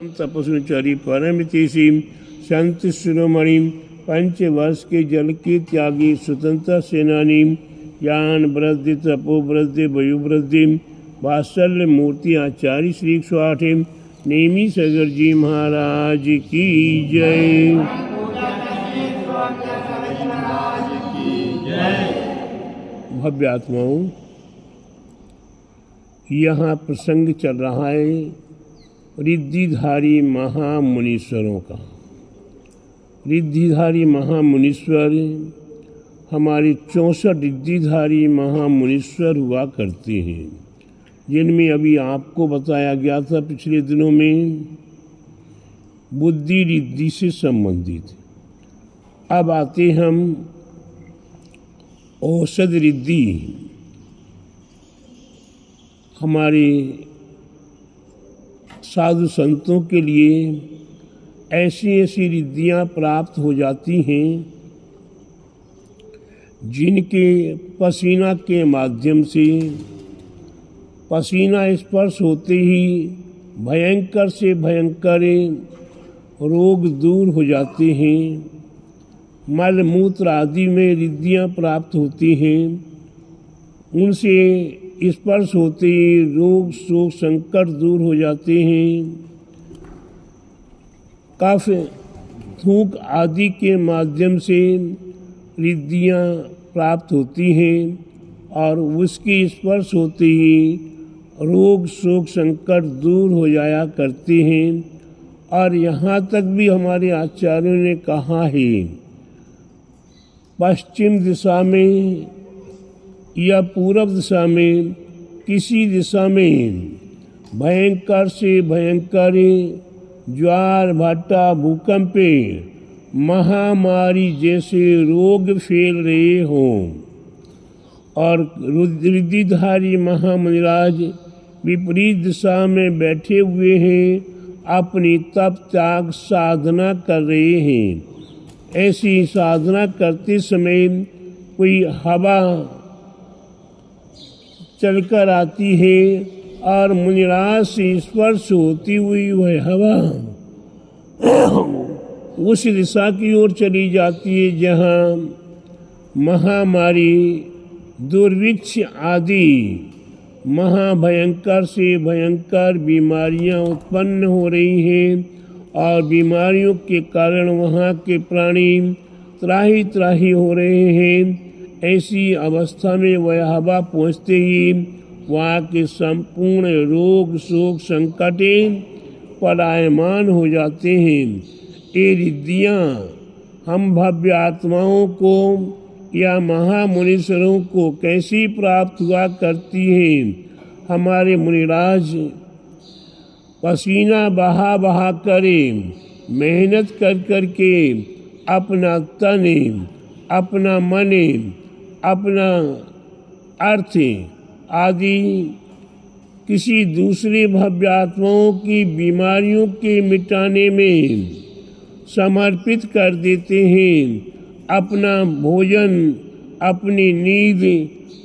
तपस्विचरी परमतीसी संत शिरोमणि 5 वर्ष के जल के त्यागी स्वतंत्र सेनानी ज्ञान वृद्धि तपो वृद्धि वयु वृद्धि वात्सल्य मूर्ति आचार्य श्री 108 नेमी सगर जी महाराज की जय। भव्य आत्माओं, यहाँ प्रसंग चल रहा है रिद्धिधारी महामुनीश्वरों का। रिद्धिधारी महामुनीश्वर हमारे 64 रिद्धिधारी महामुनीश्वर हुआ करते हैं, जिनमें अभी आपको बताया गया था पिछले दिनों में बुद्धि रिद्धि से संबंधित। अब आते हम औषध रिद्धि। हमारे साधु संतों के लिए ऐसी ऐसी रिद्धियाँ प्राप्त हो जाती हैं जिनके पसीना के माध्यम से पसीना स्पर्श होते ही भयंकर से भयंकर रोग दूर हो जाते हैं। मल मूत्र आदि में रिद्धियाँ प्राप्त होती हैं, उनसे स्पर्श होते ही रोग शोक संकट दूर हो जाते हैं। कफ थूक आदि के माध्यम से रिद्धियाँ प्राप्त होती हैं और उसके स्पर्श होते ही रोग शोक संकट दूर हो जाया करते हैं। और यहाँ तक भी हमारे आचार्यों ने कहा है, पश्चिम दिशा में या पूर्व दिशा में किसी दिशा में भयंकर से भयंकर ज्वार भाटा भूकंप महामारी जैसे रोग फैल रहे हों और रिद्धिधारी महामुनिराज विपरीत दिशा में बैठे हुए हैं, अपनी तप त्याग साधना कर रहे हैं। ऐसी साधना करते समय कोई हवा चलकर आती है और मुनिराज से स्पर्श होती हुई वह हवा उस दिशा की ओर चली जाती है जहाँ महामारी दुर्भिक्ष आदि महाभयंकर से भयंकर बीमारियां उत्पन्न हो रही हैं और बीमारियों के कारण वहाँ के प्राणी त्राही त्राही हो रहे हैं। ऐसी अवस्था में वह हवा पहुँचते ही वहाँ के संपूर्ण रोग शोक संकटें पलायमान हो जाते हैं। ये रिद्धियाँ हम भव्य आत्माओं को या महामुनीश्वरों को कैसी प्राप्त हुआ करती हैं। हमारे मुनिराज पसीना बहा बहा करे मेहनत कर कर के अपना तन अपना मन अपना अर्थ आदि किसी दूसरे भव्य आत्माओं की बीमारियों के मिटाने में समर्पित कर देते हैं। अपना भोजन अपनी नींद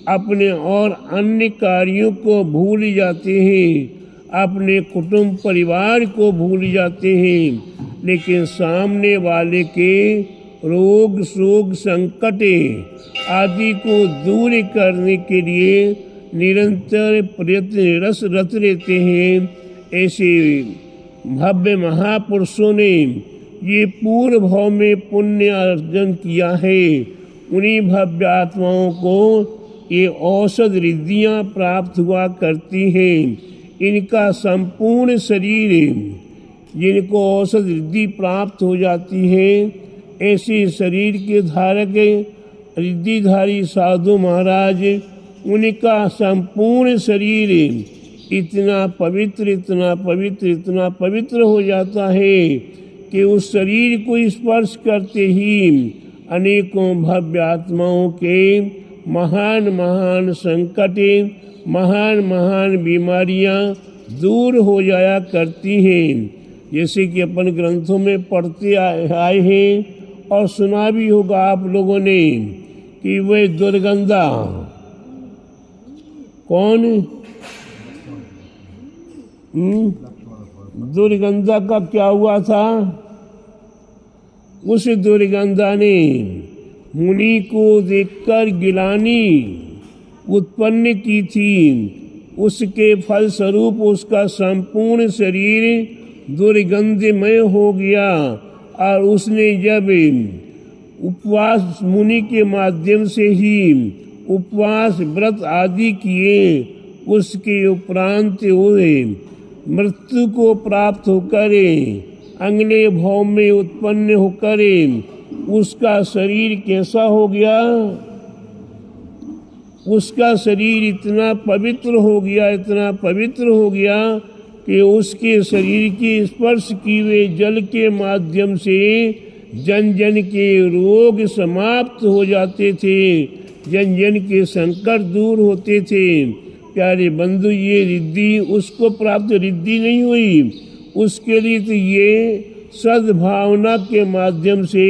अपने और अन्य कार्यों को भूल जाते हैं, अपने कुटुंब परिवार को भूल जाते हैं, लेकिन सामने वाले के रोग शोक संकट आदि को दूर करने के लिए निरंतर प्रयत्नरत रहते हैं। ऐसे भव्य महापुरुषों ने ये पूर्व भाव में पुण्य अर्जन किया है। उन्हीं भव्य आत्माओं को ये औषध रिद्धियाँ प्राप्त हुआ करती हैं। इनका संपूर्ण शरीर जिनको औषध रिद्धि प्राप्त हो जाती है, ऐसे शरीर के धारक रिद्धिधारी साधु महाराज, उनका संपूर्ण शरीर इतना पवित्र इतना पवित्र इतना पवित्र हो जाता है कि उस शरीर को स्पर्श करते ही अनेकों भव्य आत्माओं के महान महान संकट महान महान बीमारियां दूर हो जाया करती हैं। जैसे कि अपन ग्रंथों में पढ़ते आए हैं और सुना भी होगा आप लोगों ने कि वह दुर्गंधा कौन दुर्गंधा का क्या हुआ था? उस दुर्गंधा ने मुनि को देखकर गिलानी उत्पन्न की थी। उसके फलस्वरूप उसका संपूर्ण शरीर दुर्गंधमय हो गया और उसने जब उपवास मुनि के माध्यम से ही उपवास व्रत आदि किए, उसके उपरांत हुए मृत्यु को प्राप्त होकर अगले भाव में उत्पन्न होकर उसका शरीर कैसा हो गया? उसका शरीर इतना पवित्र हो गया, इतना पवित्र हो गया कि उसके शरीर के स्पर्श किए हुए जल के माध्यम से जन जन के रोग समाप्त हो जाते थे, जन जन के संकट दूर होते थे। प्यारे बंधु, ये रिद्धि उसको प्राप्त रिद्धि नहीं हुई, उसके लिए तो ये सद्भावना के माध्यम से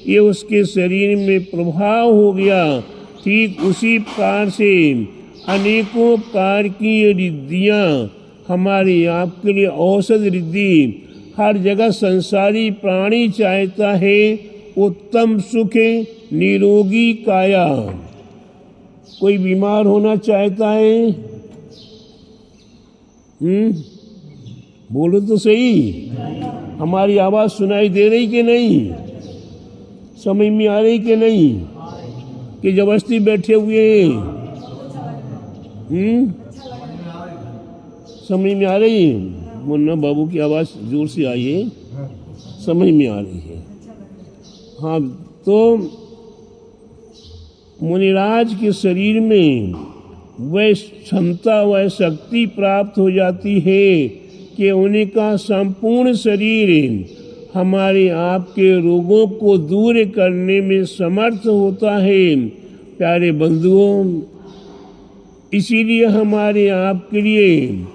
ये उसके शरीर में प्रभाव हो गया। ठीक उसी प्रकार से अनेकों प्रकार की रिद्धियाँ हमारे आपके लिए औषध रिद्धि हर जगह संसारी प्राणी चाहता है उत्तम सुख निरोगी काया। कोई बीमार होना चाहता है? बोलो तो सही। हमारी आवाज़ सुनाई दे रही कि नहीं? समझ में आ रही कि नहीं? कि जबरदस्ती बैठे हुए हैं? समझ में आ रही है? मुन्ना बाबू की आवाज़ जोर से आई है, समझ में आ रही है। हाँ, तो मुनिराज के शरीर में वह क्षमता, वह शक्ति प्राप्त हो जाती है कि उनका संपूर्ण शरीर हमारे आपके रोगों को दूर करने में समर्थ होता है। प्यारे बंधुओं, इसीलिए हमारे आपके लिए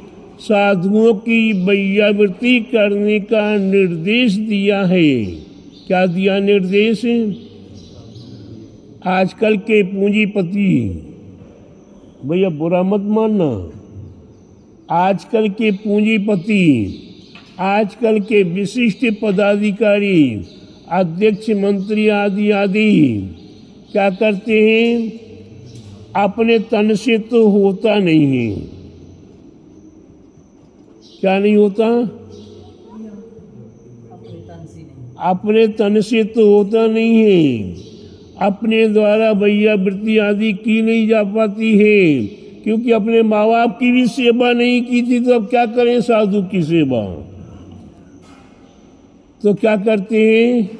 साधुओं की वैयावृत्ति करने का निर्देश दिया है। क्या दिया निर्देश? आजकल के पूंजीपति, भैया बुरा मत मानना, आजकल के पूंजीपति, आजकल के विशिष्ट पदाधिकारी, अध्यक्ष, मंत्री आदि आदि क्या करते हैं? अपने तन से तो होता नहीं है। क्या नहीं होता? अपने तन से तो होता नहीं है। अपने द्वारा वैयावृत्ति आदि की नहीं जा पाती है, क्योंकि अपने माँ बाप की भी सेवा नहीं की थी, तो अब क्या करें साधु की सेवा? तो क्या करते हैं?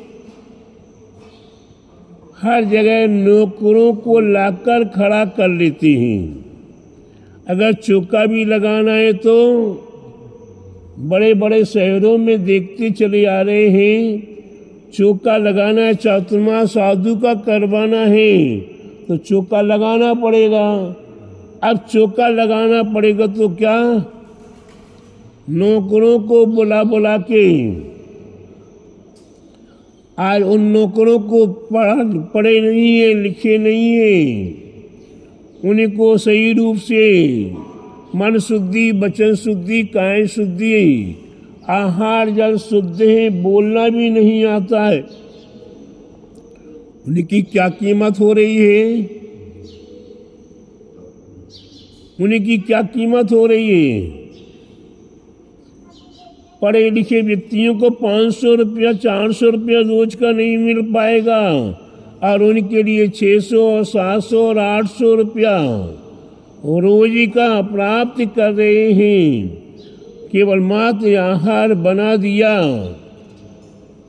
हर जगह नौकरों को लाकर खड़ा कर लेते हैं। अगर चौका भी लगाना है तो बड़े बड़े शहरों में देखते चले आ रहे हैं, चौका लगाना है, चातुर्मा साधु का करवाना है तो चौका लगाना पड़ेगा। अब चौका लगाना पड़ेगा तो क्या? नौकरों को बुला बुला के आज उन नौकरों को पढ़े नहीं है, लिखे नहीं है, उनको सही रूप से मन शुद्धि, वचन शुद्धि, काया शुद्धि, आहार जल शुद्ध है, बोलना भी नहीं आता है, उनकी क्या कीमत हो रही है? उनकी क्या कीमत हो रही है? पढ़े लिखे व्यक्तियों को 500 रुपया, 400 रुपया रोज का नहीं मिल पाएगा, और उनके लिए 600, 700 और 800 रुपया रोज का प्राप्त कर रहे हैं। केवल मात्र आहार बना दिया।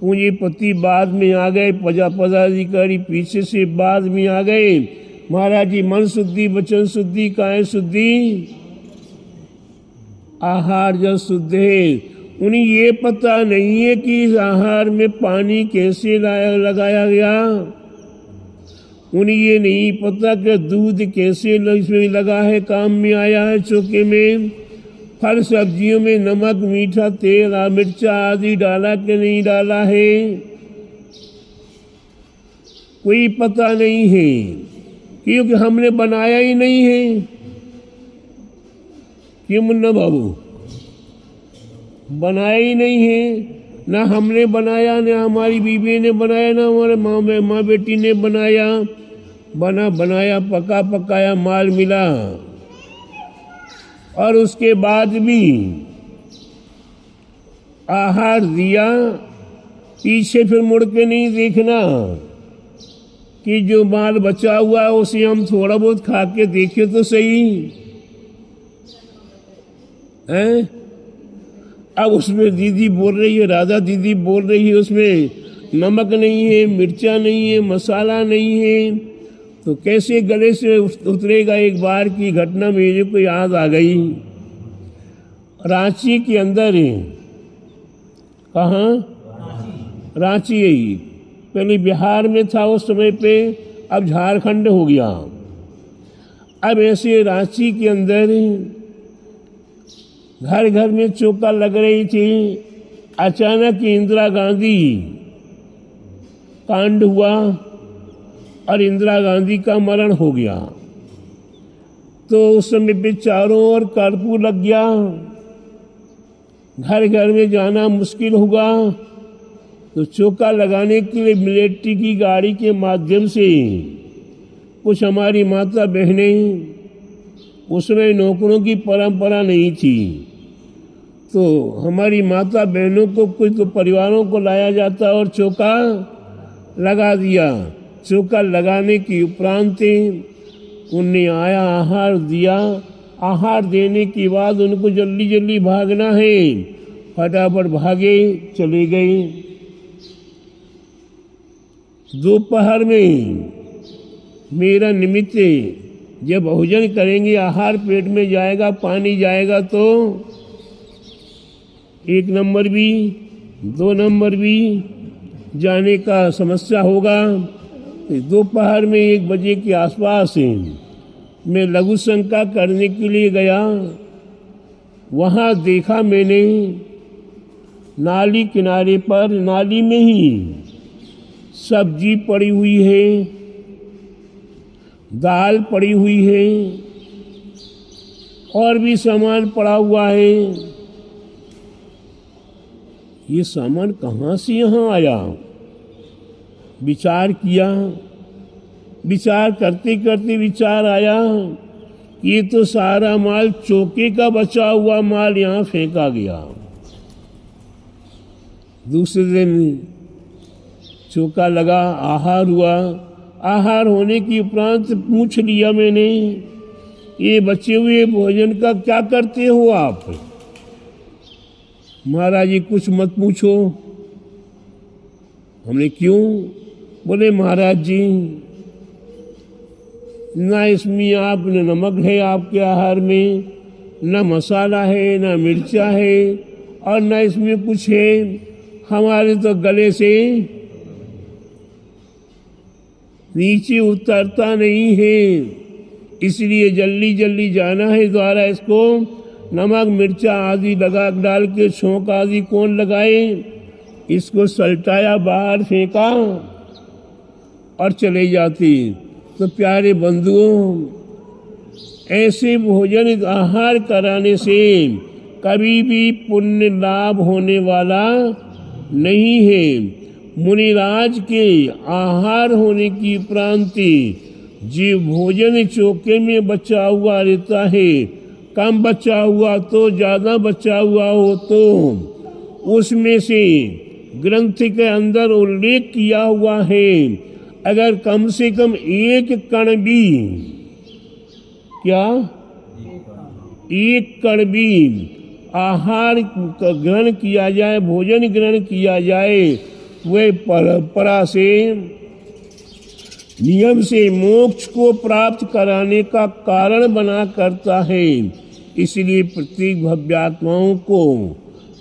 पूंजीपति बाद में आ गए, पदाधिकारी पीछे से बाद में आ गए। महाराज जी, मन शुद्धि, वचन शुद्धि, काया शुद्धि, आहार जल शुद्ध है। उन्हें ये पता नहीं है कि इस आहार में पानी कैसे लगाया गया। उन्हें ये नहीं पता कि दूध कैसे इसमें लगा है, काम में आया है चौके में। फल सब्जियों में नमक, मीठा, तेल, मिर्चा आदि डाला कि नहीं डाला है, कोई पता नहीं है, क्योंकि हमने बनाया ही नहीं है। क्यों मुन्ना बाबू? बनाया ही नहीं है, ना हमने बनाया, ना हमारी बीवी ने बनाया, ना हमारे माँ बेटी ने बनाया। बनाया पका पकाया माल मिला, और उसके बाद भी आहार दिया। पीछे फिर मुड़ के नहीं देखना कि जो माल बचा हुआ है उसे हम थोड़ा बहुत खा के देखे तो सही हैं। अब उसमें दीदी बोल रही है, राधा दीदी बोल रही है, उसमें नमक नहीं है, मिर्चा नहीं है, मसाला नहीं है, तो कैसे गले से उतरेगा। एक बार की घटना मेरे को याद आ गई। रांची के अंदर है, कहाँ? रांची है। पहले बिहार में था उस समय पे, अब झारखंड हो गया। अब ऐसे रांची के अंदर घर घर में चौका लग रही थी। अचानक इंदिरा गांधी कांड हुआ और इंदिरा गांधी का मरण हो गया। तो उस समय पे चारों ओर कर्फ्यू लग गया, घर घर में जाना मुश्किल हुआ। तो चौका लगाने के लिए मिलिट्री की गाड़ी के माध्यम से कुछ हमारी माता बहनें, उसमें नौकरों की परंपरा नहीं थी, तो हमारी माता बहनों को कुछ तो परिवारों को लाया जाता और चौका लगा दिया। चौका लगाने के उपरांत उनने आया, आहार दिया। आहार देने के बाद उनको जल्दी जल्दी भागना है, फटाफट भागे, चले गए। दोपहर में मेरा निमित्त जब भोजन करेंगे, आहार पेट में जाएगा, पानी जाएगा, तो 1 नंबर भी 2 नंबर भी जाने का समस्या होगा। दोपहर में 1 बजे के आसपास मैं लघु शंका करने के लिए गया। वहाँ देखा मैंने नाली किनारे पर, नाली में ही सब्जी पड़ी हुई है, दाल पड़ी हुई है, और भी सामान पड़ा हुआ है। ये सामान कहाँ से यहाँ आया? विचार किया। विचार करते करते विचार आया, ये तो सारा माल चौके का बचा हुआ माल यहाँ फेंका गया। दूसरे दिन चौका लगा, आहार हुआ। आहार होने के उपरांत पूछ लिया मैंने, ये बचे हुए भोजन का क्या करते हो आप? महाराज जी कुछ मत पूछो। हमने क्यों? बोले महाराज जी, ना इसमें आप न नमक है आपके आहार में, न मसाला है, न मिर्चा है, और न इसमें कुछ है। हमारे तो गले से नीचे उतरता नहीं है, इसलिए जल्दी जल्दी जाना है द्वारा। इसको नमक मिर्चा आदि लगा डाल के छोंक आदि कौन लगाए? इसको सल्टाया, बाहर फेंका और चले जाती। तो प्यारे बंधुओं, ऐसे भोजन आहार कराने से कभी भी पुण्य लाभ होने वाला नहीं है। मुनिराज के आहार होने की उपरांति जीव भोजन चौके में बचा हुआ रहता है। कम बचा हुआ तो ज़्यादा बचा हुआ हो तो उसमें से ग्रंथ के अंदर उल्लेख किया हुआ है, अगर कम से कम 1 कण भी, क्या 1 कण भी आहार ग्रहण किया जाए, भोजन ग्रहण किया जाए, वह परंपरा से नियम से मोक्ष को प्राप्त कराने का कारण बना करता है। इसलिए प्रत्येक भव्यात्माओं को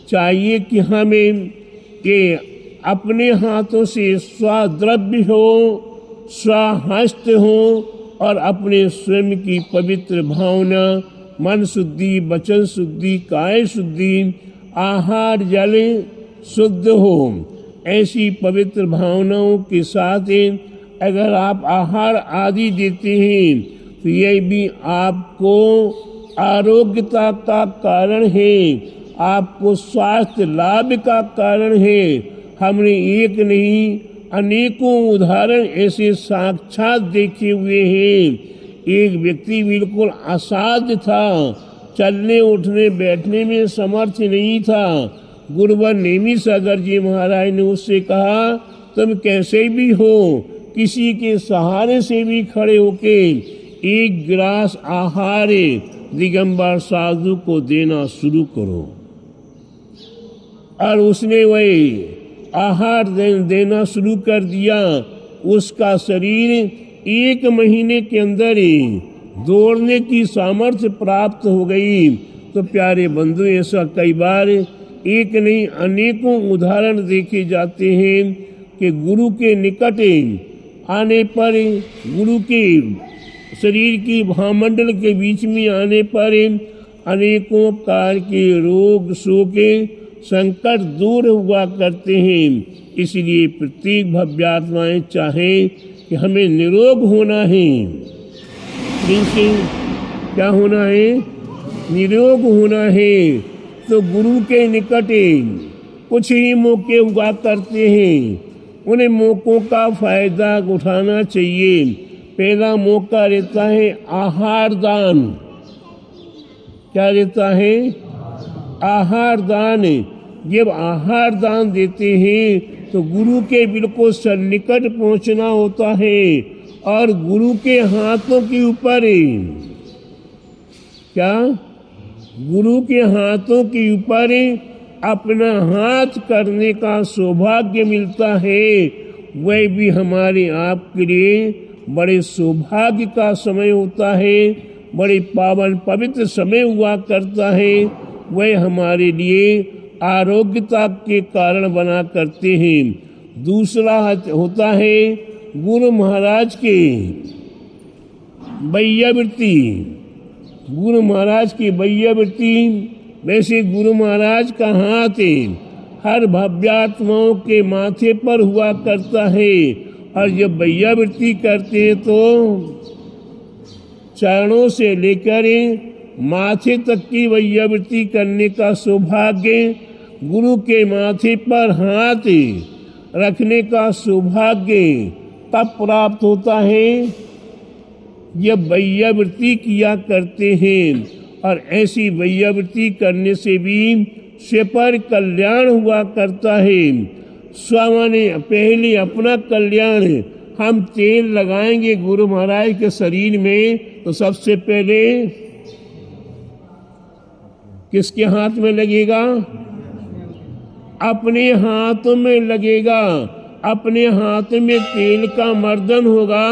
चाहिए कि हमें के अपने हाथों से स्वद्रव्य हो, स्वहस्त हो, और अपने स्वयं की पवित्र भावना, मन शुद्धि, वचन शुद्धि, काय शुद्धि, आहार जल शुद्ध हो। ऐसी पवित्र भावनाओं के साथ अगर आप आहार आदि देते हैं तो यह भी आपको आरोग्यता का कारण है। आपको स्वास्थ्य लाभ का कारण है। हमने एक नहीं अनेकों उदाहरण ऐसे साक्षात देखे हुए हैं। एक व्यक्ति बिल्कुल असाध्य था, चलने उठने बैठने में समर्थ नहीं था। गुरुवर नेमी सागर जी महाराज ने उससे कहा, तुम कैसे भी हो किसी के सहारे से भी खड़े होके एक गिलास आहार दिगंबर साधु को देना शुरू करो। और उसने वही आहार देना शुरू कर दिया। उसका शरीर 1 महीने के अंदर ही दौड़ने की सामर्थ्य प्राप्त हो गई। तो प्यारे बंधु, ऐसा कई बार एक नहीं अनेकों उदाहरण देखे जाते हैं कि गुरु के निकट आने पर, गुरु के शरीर की भामंडल के बीच में आने पर अनेकों प्रकार के रोग शोक संकट दूर हुआ करते हैं। इसलिए प्रत्येक भव्यात्माएं चाहें कि हमें निरोग होना है। जिनसे क्या होना है? निरोग होना है। तो गुरु के निकट कुछ ही मौके हुआ करते हैं, उन्हें मौकों का फायदा उठाना चाहिए। पहला मौका रहता है आहार दान। क्या रहता है? आहार दान। जब आहार दान देते हैं तो गुरु के बिल्कुल सन्निकट पहुंचना होता है और गुरु के हाथों के ऊपर क्या, गुरु के हाथों के ऊपर अपना हाथ करने का सौभाग्य मिलता है। वह भी हमारे आपके लिए बड़े सौभाग्य का समय होता है, बड़े पावन पवित्र समय हुआ करता है। वह हमारे लिए आरोग्यता के कारण बना करते हैं। दूसरा होता है गुरु महाराज के वैयावृत्ति। गुरु महाराज की वैयावृत्ति, वैसे गुरु महाराज का हाथ हर भव्यात्माओं के माथे पर हुआ करता है। और जब वैयावृत्ति करते हैं तो चरणों से लेकर माथे तक की वैयावृत्ति करने का सौभाग्य, गुरु के माथे पर हाथ रखने का सौभाग्य तब प्राप्त होता है जब वैयावृत्ति किया करते हैं। और ऐसी वैयावृत्ति करने से भी स्व पर कल्याण हुआ करता है। स्वामी पहले अपना कल्याण, हम तेल लगाएंगे गुरु महाराज के शरीर में तो सबसे पहले किसके हाथ में लगेगा? अपने हाथों में लगेगा। अपने हाथ में तेल का मर्दन होगा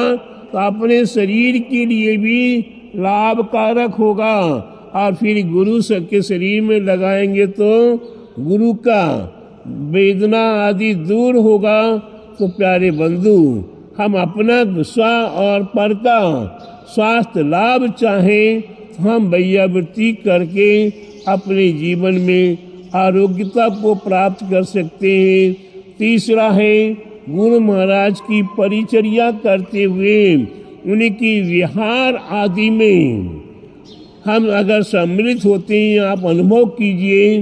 तो अपने शरीर के लिए भी लाभकारक होगा। और फिर गुरु के शरीर में लगाएंगे तो गुरु का वेदना आदि दूर होगा। तो प्यारे बंधु, हम अपना स्व और पर का स्वास्थ्य लाभ चाहें तो हम वैयावृत्ति करके अपने जीवन में आरोग्यता को प्राप्त कर सकते हैं। तीसरा है गुरु महाराज की परिचर्या करते हुए उनकी विहार आदि में हम अगर सम्मिलित होते हैं। आप अनुभव कीजिए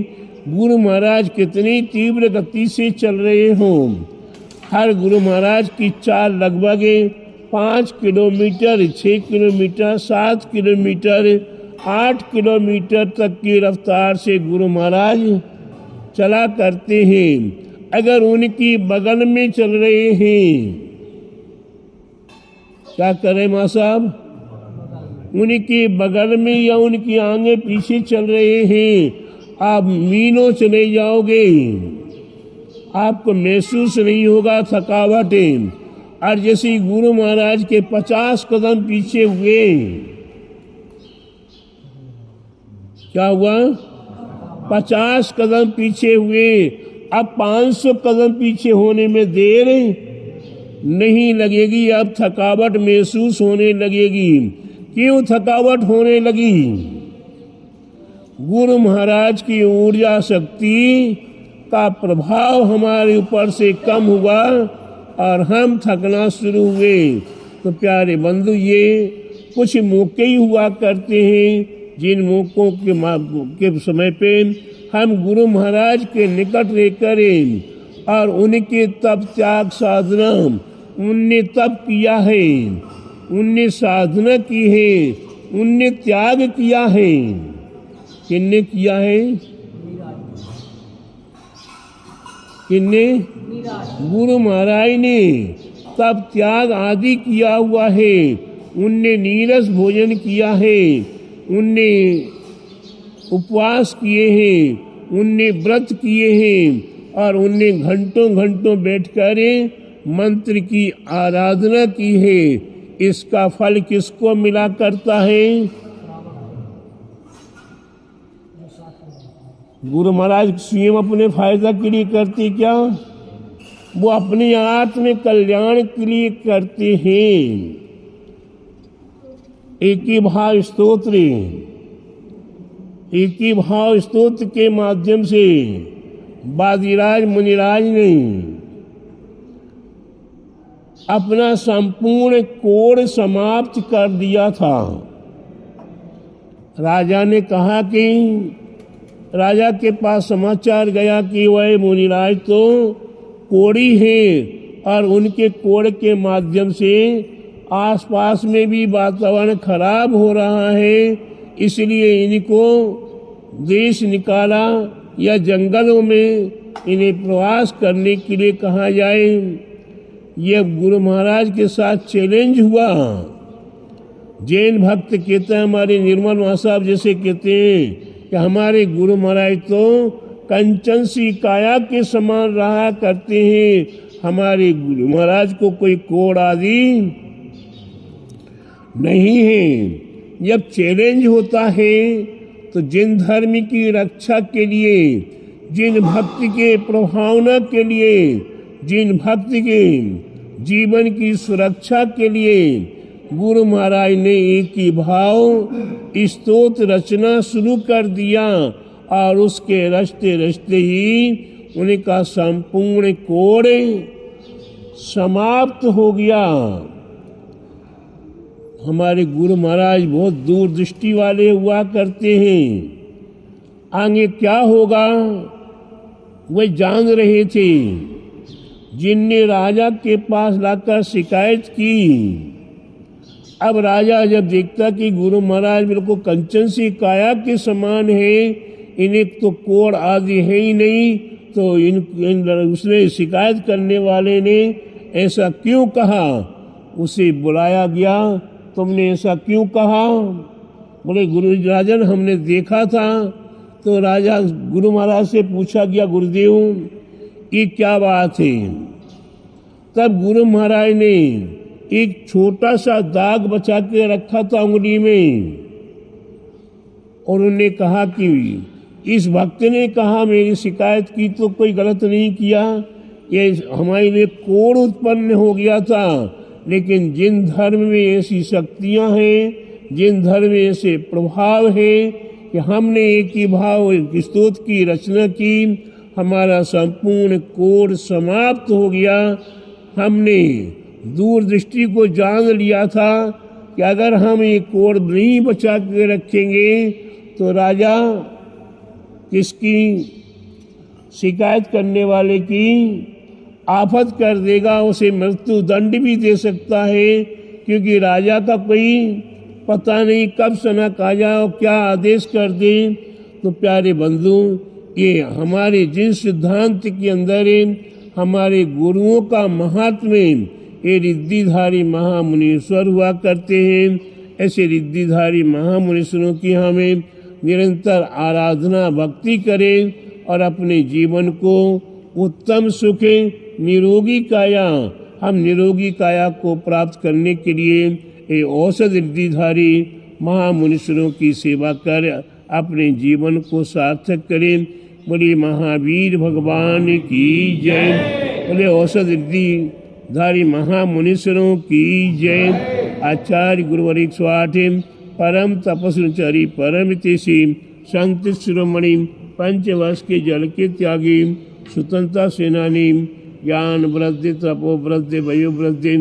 गुरु महाराज कितनी तीव्र गति से चल रहे हों। हर गुरु महाराज की चाल लगभग 5 किलोमीटर, 6 किलोमीटर, 7 किलोमीटर, 8 किलोमीटर तक की रफ्तार से गुरु महाराज चला करते हैं। अगर उनकी बगल में चल रहे हैं, क्या करें माँ साहब? उनके बगल में या उनकी आगे पीछे चल रहे हैं, आप मीलों चले जाओगे, आपको महसूस नहीं होगा थकावट। और जैसे गुरु महाराज के 50 कदम पीछे हुए, क्या हुआ? 50 कदम पीछे हुए। अब 500 कदम पीछे होने में देर नहीं लगेगी। अब थकावट महसूस होने लगेगी। क्यों थकावट होने लगी? गुरु महाराज की ऊर्जा शक्ति का प्रभाव हमारे ऊपर से कम हुआ और हम थकना शुरू हुए। तो प्यारे बंधु, ये कुछ मौके ही हुआ करते हैं जिन मौकों के समय पे हम गुरु महाराज के निकट रह करें और उनके तप त्याग साधना, उनने तप किया है, उनने साधना की है, उनने त्याग किया है। किसने किया है? किसने? गुरु महाराज ने तप त्याग आदि किया हुआ है। उनने नीरस भोजन किया है, उनने उपवास किए हैं, उनने व्रत किए हैं और उनने घंटों घंटों बैठकर मंत्र की आराधना की है। इसका फल किसको मिला करता है? गुरु महाराज स्वयं अपने फायदा के लिए करते क्या? वो अपने आत्म कल्याण के लिए करते हैं। एक ही भाव स्तोत्र, एक ही भाव स्तोत्र के माध्यम से बादीराज मुनिराज ने अपना संपूर्ण कोड समाप्त कर दिया था। राजा ने कहा कि राजा के पास समाचार गया कि वह मुनिराज तो कोड़ी है और उनके कोड़ के माध्यम से आसपास में भी वातावरण खराब हो रहा है, इसलिए इनको देश निकाला या जंगलों में इन्हें प्रवास करने के लिए कहा जाए। यह गुरु महाराज के साथ चैलेंज हुआ। जैन भक्त कहते हैं, हमारे निर्मल वहाँ साहब जैसे कहते हैं कि हमारे गुरु महाराज तो कंचन सी काया के समान रहा करते हैं, हमारे गुरु महाराज को कोई कोड़ आदि नहीं है। जब चैलेंज होता है तो जिन धर्म की रक्षा के लिए, जिन भक्त के प्रभावना के लिए, जिन भक्त के जीवन की सुरक्षा के लिए गुरु महाराज ने एक ही भाव स्तोत्र रचना शुरू कर दिया और उसके रचते रचते ही उनका संपूर्ण कोड समाप्त हो गया। हमारे गुरु महाराज बहुत दूरदृष्टि वाले हुआ करते हैं। आगे क्या होगा वे जान रहे थे। जिनने राजा के पास लाकर शिकायत की, अब राजा जब देखता कि गुरु महाराज बिल्कुल कंचन सी काया के समान है, इन्हें तो कोड़ आदि है ही नहीं, तो उसने शिकायत करने वाले ने ऐसा क्यों कहा? उसे बुलाया गया, तुमने ऐसा क्यों कहा? बोले गुरु राजन हमने देखा था। तो राजा गुरु महाराज से पूछा गया, गुरुदेव ये क्या बात है? तब गुरु महाराज ने एक छोटा सा दाग बचा के रखा था उंगली में और उन्होंने कहा कि इस भक्त ने कहा मेरी शिकायत की तो कोई गलत नहीं किया, ये हमारे लिए कोड़ उत्पन्न हो गया था। लेकिन जिन धर्म में ऐसी शक्तियां हैं, जिन धर्म में ऐसे प्रभाव है कि हमने एक ही भाव स्तोत्र की रचना की, हमारा संपूर्ण कोड समाप्त हो गया। हमने दूरदृष्टि को जान लिया था कि अगर हम ये कोड नहीं बचा के रखेंगे तो राजा किसकी शिकायत करने वाले की आफत कर देगा, उसे मृत्यु दंड भी दे सकता है, क्योंकि राजा का कोई पता नहीं कब सनक आ जाए और क्या आदेश कर दे। तो प्यारे बंधु, ये हमारे जिन सिद्धांत के अंदर हमारे गुरुओं का महात्म्य, ये रिद्धिधारी महामुनीश्वर हुआ करते हैं। ऐसे रिद्धिधारी महामुनीश्वरों की हमें निरंतर आराधना भक्ति करें और अपने जीवन को उत्तम सुख निरोगी काया, हम निरोगी काया को प्राप्त करने के लिए ये औषध रिद्धिधारी महामुनीश्वरों की सेवा कर अपने जीवन को सार्थक करें। बोले महावीर भगवान की जय। बोले औषध रिद्धिधारी महामुनीश्वरों की जय। आचार्य गुरुवर 108 परम तपस्विचारी परम तेसी संत शिरोमणि पंचवर्ष के जल के त्यागी स्वतंत्रता सेनानी ज्ञान वृद्धि तपो वृद्धि वयो वृद्धि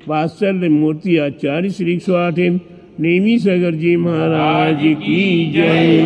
वात्सल्य मूर्ति आचार्य श्री 108 नेमी सागर जी महाराज की जय।